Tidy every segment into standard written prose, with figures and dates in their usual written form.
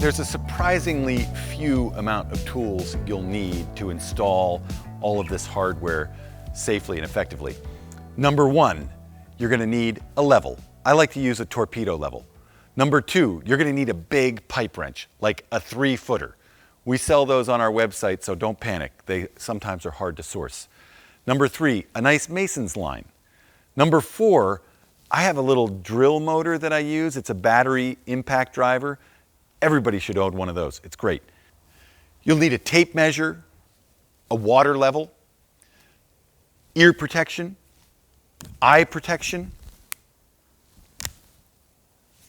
There's a surprisingly few amount of tools you'll need to install all of this hardware safely and effectively. Number one, you're gonna need a level. I like to use a torpedo level. Number two, you're gonna need a big pipe wrench, like a 3-footer. We sell those on our website, so don't panic. They sometimes are hard to source. Number three, a nice mason's line. Number four, I have a little drill motor that I use. It's a battery impact driver. Everybody should own one of those. It's great. You'll need a tape measure, a water level, ear protection, eye protection,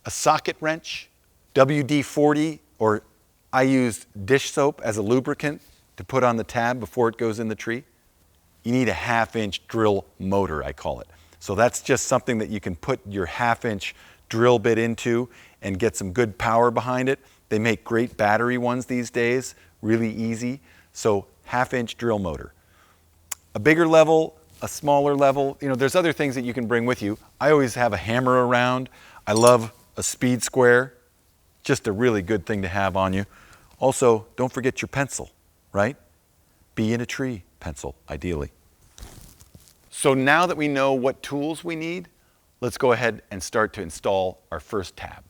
a socket wrench, WD-40, or I use dish soap as a lubricant to put on the tab before it goes in the tree. You need a 1/2-inch drill motor, I call it. So that's just something that you can put your 1/2-inch drill bit into and get some good power behind it. They make great battery ones these days, really easy. So 1/2-inch drill motor. A bigger level, a smaller level, there's other things that you can bring with you. I always have a hammer around. I love a speed square, just a really good thing to have on you. Also, don't forget your pencil, right? Be in a tree pencil, ideally. So now that we know what tools we need, let's go ahead and start to install our first tab.